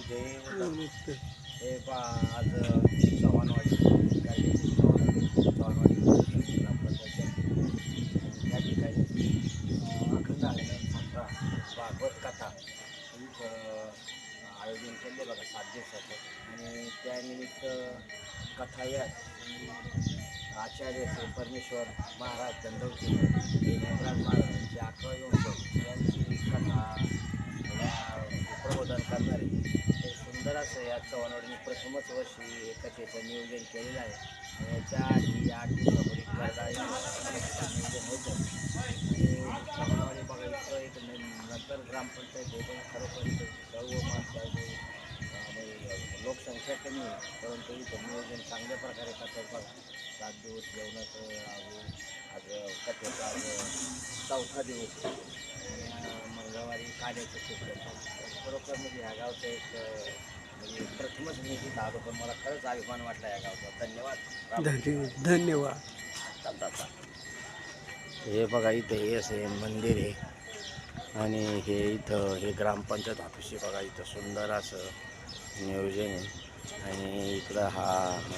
हे पा आज चव्हाणवाडी चव्हाणवाडी या ठिकाणी अखंड आलेल्या भागवत कथा आयोजन केले बघा 7 दिवसाचं आणि त्यानिमित्त कथा या आचार्य श्री परमेश्वर महाराज दंडवती नागराज महाराजांचे 11वे वंश यांची कथा प्रबोधन करणारे हे सुंदर असं या चव्हाणवाडीने प्रथमच वर्षी हे कथेचं नियोजन केलेलं आहे. याच्या आधी 8 दिवसापूर्वी करडा नियोजन होतं आणि चव्हाणवाडी बघा इथं एक नंतर ग्रामपंचायत हे पण खरोखर सर्व माणसं लोकसंख्या कमी आहे परंतु इथं नियोजन चांगल्या प्रकारे करतात बघा. 7 दिवस जेवणाचं आज कथेचा आज 4था दिवस मंगळवारी काढायचं खूप खरोखर म्हणजे ह्या गावचं एक म्हणजे प्रथमच मी तिथं आलो पण मला खरंच अभिमान वाटला या गावचा. धन्यवाद धन्यवाद. हे बघा इथं हे असे मंदिर आहे आणि हे इथं हे ग्रामपंचायत ऑफिस आहे बघा. इथं सुंदर असं नियोजन आहे आणि इकडं हा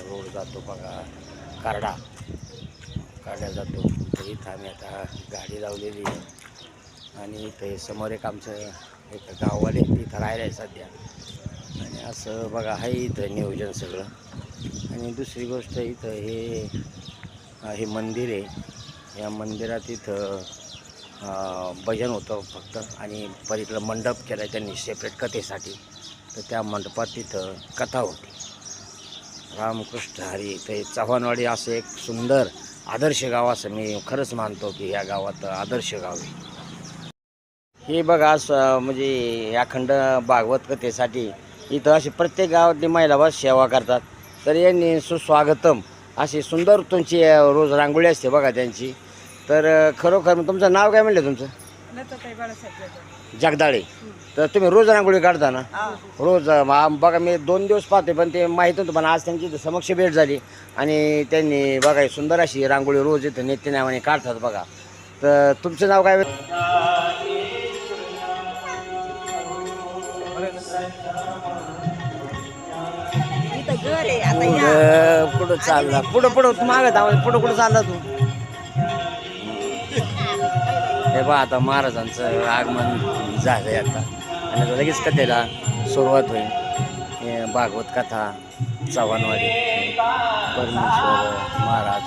रोड जातो बघा काढला जातो. तर इथं आम्ही आता गाडी लावलेली आहे आणि इथं हे समोर एक आमचं एक गाववाले तिथं राहिलं आहे सध्या आणि असं बघा आहे इथं नियोजन सगळं. आणि दुसरी गोष्ट इथं हे मंदिर आहे. या मंदिरात इथं भजन होतं फक्त आणि पलीकडं मंडप केला आहे त्यांनी सेपरेट कथेसाठी. तर त्या मंडपात तिथं कथा होती. रामकृष्ण हरी. तर चव्हाणवाडी असं एक सुंदर आदर्श गाव असं मी खरंच मानतो की या गावात आदर्श गाव आहे. हे बघा असं म्हणजे अखंड भागवत कथेसाठी इथं अशी प्रत्येक गावातली महिला बस सेवा करतात. तर यांनी सुस्वागतम अशी सुंदर तुमची रोज रांगोळी असते बघा त्यांची. तर खरोखर तुमचं नाव काय म्हणलं तुमचं? जगदाळे. तर तुम्ही रोज रांगोळी काढता ना? रोज बघा मी 2 दिवस पाहते पण ते माहीत नव्हतं पण आज त्यांची समक्ष भेट झाली आणि त्यांनी बघा सुंदर अशी रांगोळी रोज इथं नित्यनेमाने काढतात बघा. तर तुमचं नाव काय? पुढं चालला पुढं मागत आवाज पुढं चालला तू? हे बघा आता महाराजांचं आगमन झालंय आता आणि लगेच कथेला सुरुवात होईल. भागवत कथा चव्हाणवाडी परमेश्वर महाराज.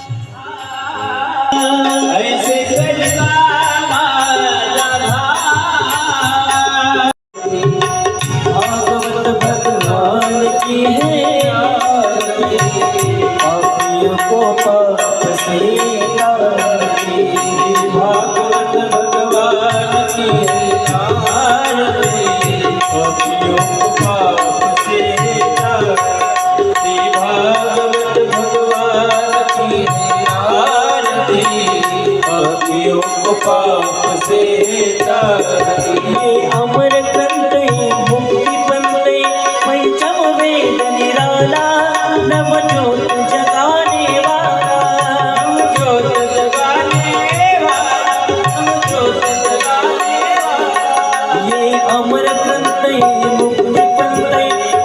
अमर ग्रंथ मुक्ती पंथ पंचम वेद निराला नव ज्योत जगाने वाला ज्योत जगाने वाला ये अमर ग्रंथ मुक्ती पंथ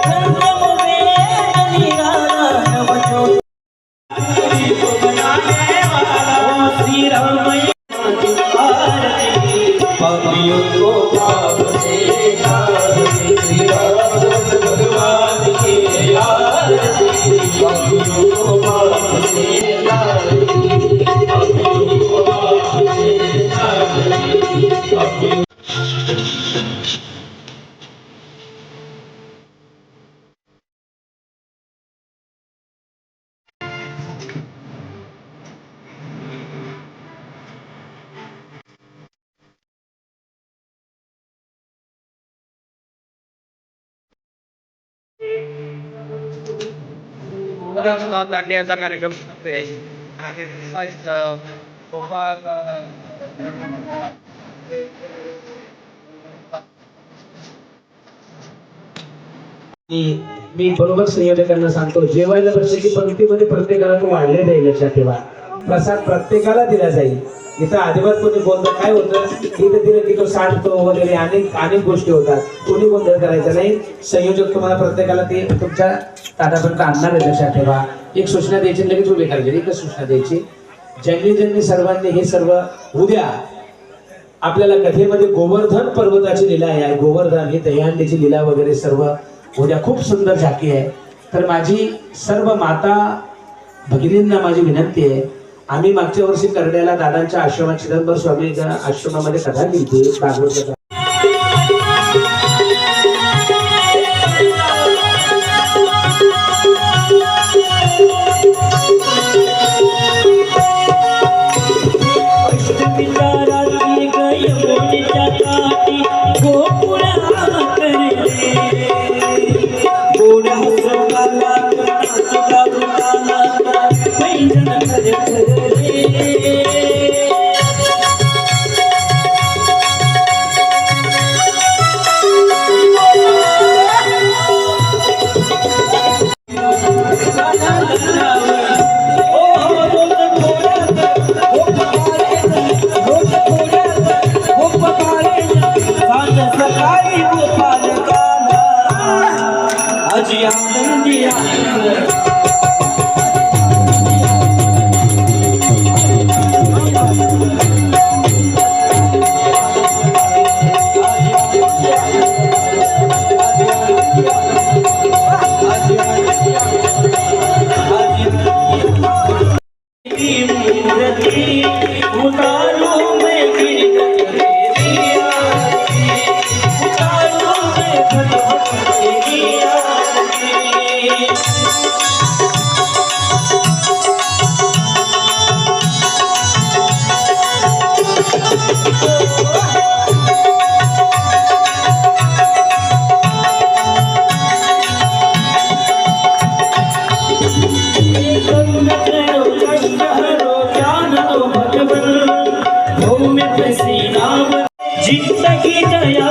पंचम वेद निराला नव ज्योत बनाने वाला श्री राम भगवान की आरती लागण्याचा कार्यक्रम मी बरोबर संयोजकांना सांगतो जेवायला बसले की पंक्तीमध्ये प्रत्येकाला तो वाढले जाईल. लक्षात ठेवा प्रसाद प्रत्येकाला दिला जाईल. इथं अजिबात कोणी गोंधळ काय होतं, इथं दिलं की तो सांडतो वगैरे अनेक गोष्टी होतात. कोणी गोंधळ करायचा नाही. संयोजक तुम्हाला प्रत्येकाला ते तुमच्या ताटापर्यंत आणणार आहे, लक्षात ठेवा. एक सूचना द्यायची, लगेच उभी करायची. एकच सूचना द्यायची, ज्यांनी सर्वांनी हे सर्व उद्या आपल्याला कथेमध्ये गोवर्धन पर्वताची लीला आहे, गोवर्धन ही दहीहंडीची लीला वगैरे सर्व उद्या खूप सुंदर झाकी आहे. तर माझी सर्व माता भगिनींना माझी विनंती आहे, आम्ही मागच्या वर्षी करड्याला दादांच्या आश्रमात चिदंबर स्वामीच्या आश्रमामध्ये कथा लिहिली भागवत कथा. जिंदगी दया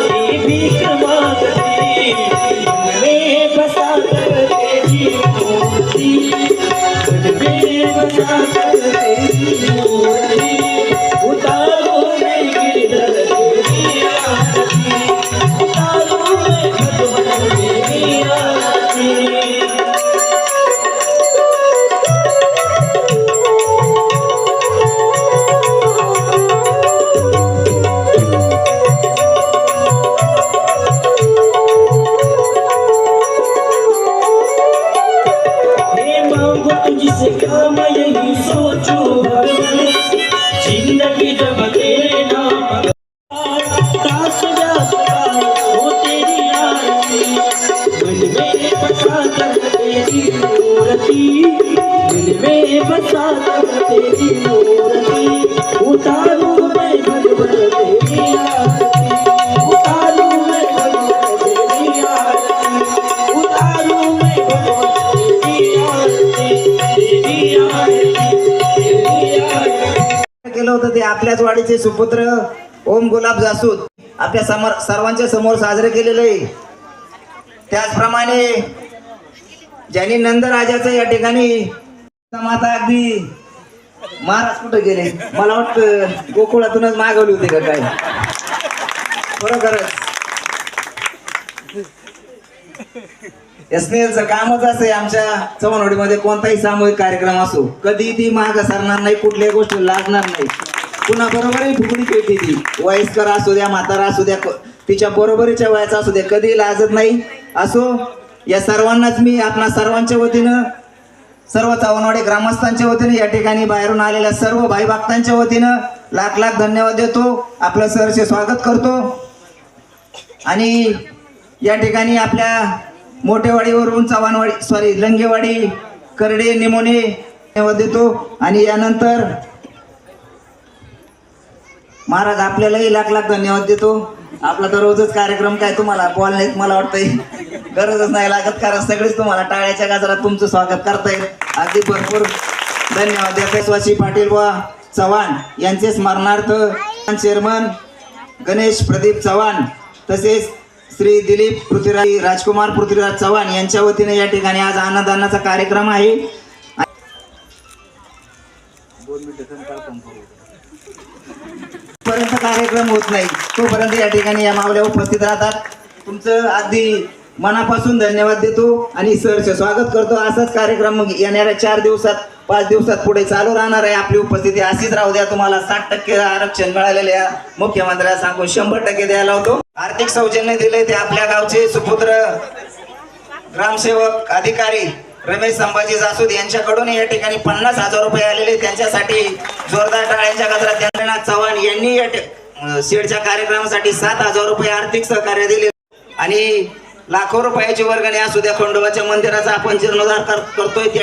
ये भीख मांगती में बसा कर तेरी मूर्ति, में बसा कर तेरी मूर्ति, उतारो में गिरधर तेरी आरती, उतारो में भगवान तेरी आरती। तुझसे क्या मैं यही सोचूं भगवान, जिंदगी जब तेरे नाम ताश जाता हो तेरी आरती, मन में बसा कर तेरी मूर्ति, मन में बसा कर तेरी मूर्ति, उतारूं मैं भगवान तेरी आरती, उतारूं मैं भगवान तेरी आरती, उतारूं मैं भगवान तेरी आरती। केलं होतं ते आपल्याच वाडीचे सुपुत्र ओम गुलाब जासूद आपल्या सर्वांच्या समोर साजरे केलेले आहे. त्याचप्रमाणे ज्यांनी नंदराजाचं या ठिकाणी माता अगदी महाराज कुठे गेले, मला वाटतं गोकुळातूनच मागवली होती का काय, खरोखरच एसनेलचं कामच असं आहे. आमच्या चव्हाणवाडीमध्ये कोणताही सामूहिक कार्यक्रम असो कधी ती माग सरणार नाही, कुठल्याही गोष्टी लागणार नाही. पुन्हा बरोबरही फुगडी खेळते ती, वयस्कर असू द्या म्हातारा असू द्या, तिच्या बरोबरीच्या वयाचा असू द्या, कधी लाजत नाही. असो या सर्वांनाच मी आपणा सर्वांच्या वतीनं, सर्व चव्हाणवाडी ग्रामस्थांच्या वतीनं, या ठिकाणी बाहेरून आलेल्या सर्व भाई भक्तांच्या वतीनं लाख लाख धन्यवाद देतो. आपलं सहर्ष स्वागत करतो. आणि या ठिकाणी आपल्या मोठेवाडीवरून चव्हाणवाडी लंगेवाडी करडे निमोने धन्यवाद देतो. आणि यानंतर महाराज आपल्यालाही लाख लाख धन्यवाद देतो. आपला तर रोजच कार्यक्रम काय, तुम्हाला बोलण्यात मला वाटतंय गरजच नाही लागत, कारण सगळेच तुम्हाला टाळ्याच्या गजरात तुमचं स्वागत करतायत. अगदी भरपूर धन्यवाद देतो. पाटील व चव्हाण यांचे स्मरणार्थ चेअरमन गणेश प्रदीप चव्हाण तसेच श्री दिलीप पृथ्वीराज राजकुमार पृथ्वीराज चव्हाण यांच्या वतीने या ठिकाणी आज अन्नदानाचा कार्यक्रम आहे. येतच नाही तोपर्यंत या ठिकाणी या मावल्या उपस्थित राहतात. तुमचं अगदी मनापासून धन्यवाद देतो आणि सरचं स्वागत करतो. असाच कार्यक्रम मग येणाऱ्या 4 दिवसात 5 दिवसात पुढे चालू राहणार आहे. आपली उपस्थिती अशीच राहू द्या. तुम्हाला 60% आरक्षण मिळालेल्या मुख्यमंत्र्याला सांगून 100% द्यायला होतो. आर्थिक सौजन्य दिले ते आपल्या गावचे सुपुत्र ग्रामसेवक अधिकारी रमेश संभाजी जासूद यांच्याकडून या ठिकाणी 50,000 रुपये आलेले. त्यांच्यासाठी जोरदार टाळ्यांच्या गजरात चंद्रनाथ चव्हाण यांनी या शेडच्या कार्यक्रमासाठी 7,000 रुपये आर्थिक सहकार्य दिले आणि लाखो रुपयाची वर्गणी असू द्या खंडोबाच्या मंदिराचा आपण जीर्णोद्धार करतोय.